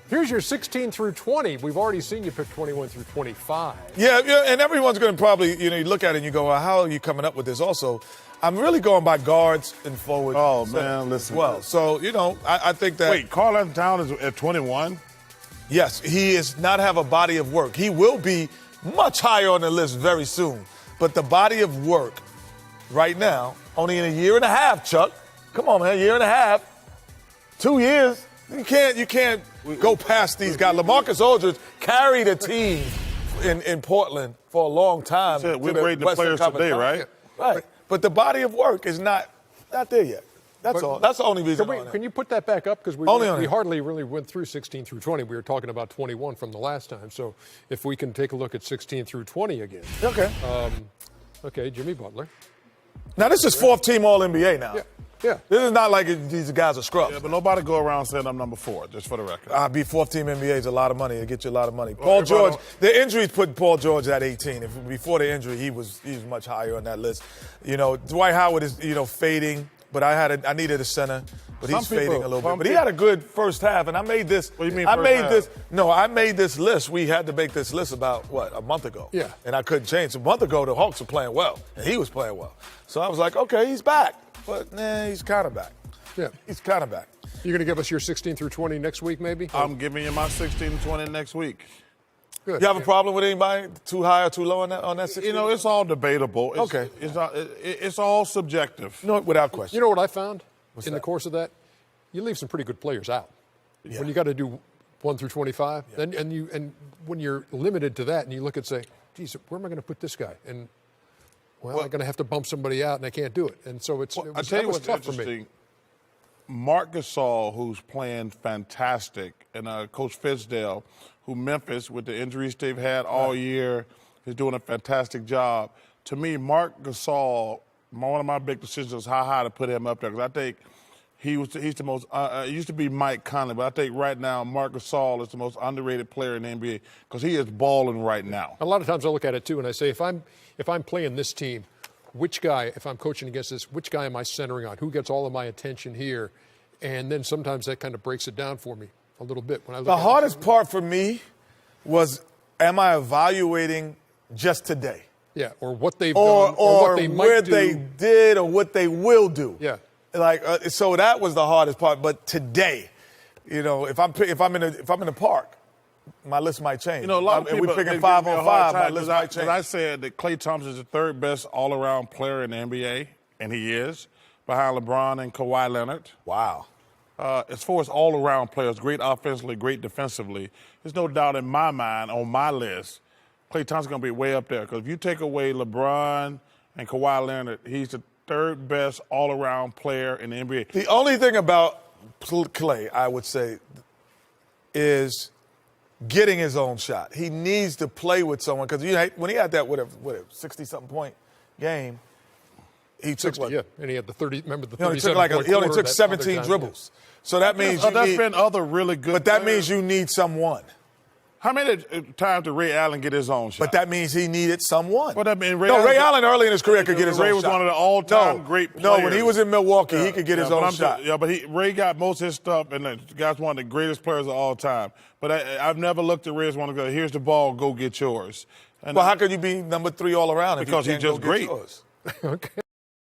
Here's your 16 through 20. We've already seen you pick 21 through 25. Yeah, and everyone's going to probably, you look at it and you go, well, how are you coming up with this? Also, I'm really going by guards and forward. Oh, man, listen. Well, so, I think that. Wait, Karl-Anthony Towns is at 21? Yes, he is not have a body of work. He will be much higher on the list very soon. But the body of work right now, only in a year and a half, Chuck. Come on, man, a year and a half. 2 years. You can't go past these guys. LaMarcus Aldridge carried a team in Portland for a long time. We're rating the players today, right? Right. But the body of work is not there yet. That's all. That's the only reason. Can you put that back up? Because we hardly really went through 16 through 20. We were talking about 21 from the last time. So if we can take a look at 16 through 20 again. Okay. Okay, Jimmy Butler. Now, this is fourth team All-NBA now. Yeah. This is not like these guys are scrubs. Yeah, but nobody go around saying I'm number 4, just for the record. Be fourth team NBA is a lot of money. It gets you a lot of money. Paul George, the injuries put Paul George at 18. Before the injury, he was much higher on that list. Dwight Howard is, fading, but I needed a center, but he's fading a little bit. But he had a good first half, and I made this. What do you mean I made this list. We had to make this list about, a month ago. Yeah. And I couldn't change. A month ago, the Hawks were playing well, and he was playing well. So I was like, okay, he's back. But, he's kind of back. Yeah. He's kind of back. You're going to give us your 16 through 20 next week, maybe? I'm giving you my 16 to 20 next week. Good. You have a problem with anybody too high or too low on that 16? It's all debatable. Okay. It's all subjective. No, without question. You know what I found the course of that? You leave some pretty good players out. Yeah. When you got to do 1 through 25, and when you're limited to that, and you look and say, geez, where am I going to put this guy? And I'm going to have to bump somebody out, and I can't do it. And so it was tough for me. Marc Gasol, who's playing fantastic, and Coach Fizdale, who Memphis, with the injuries they've had all year, is doing a fantastic job. To me, Marc Gasol, one of my big decisions was how high to put him up there, because I think he's the most it used to be Mike Conley, but I think right now Marc Gasol is the most underrated player in the NBA because he is balling right now. A lot of times I look at it, too, and I say, if I'm playing this team, which guy, if I'm coaching against this, which guy am I centering on? Who gets all of my attention here? And then sometimes that kind of breaks it down for me a little bit. When I look the hardest part for me was, am I evaluating just today? Yeah, or what they've done, or what they might where do. they did, or what they will do. Yeah. So that was the hardest part. But today, if I'm in the park, my list might change. A lot of people, we're picking 5 on 5. My list might change. I said that Klay Thompson is the third best all-around player in the NBA, and he is, behind LeBron and Kawhi Leonard. Wow. As far as all-around players, great offensively, great defensively, there's no doubt in my mind on my list, Klay Thompson's going to be way up there. Because if you take away LeBron and Kawhi Leonard, he's the third best all-around player in the NBA. The only thing about Klay, I would say, is getting his own shot. He needs to play with someone, because when he had that 60-something point game, he took 60, yeah, and he had the 30. Remember the 37 he only took 17 dribbles. So that means there's been other really good. But that means you need someone. How many times did Ray Allen get his own shot? But that means he needed someone. Well, that means Ray Allen early in his career could get his own shot. Ray was one of the all-time great players. No, when he was in Milwaukee, he could get his own shot. But Ray got most of his stuff, and the guy's one of the greatest players of all time. But I've never looked at Ray as one of the guys, here's the ball, go get yours. Well, how could you be number 3 all around? Because he's just great. Okay.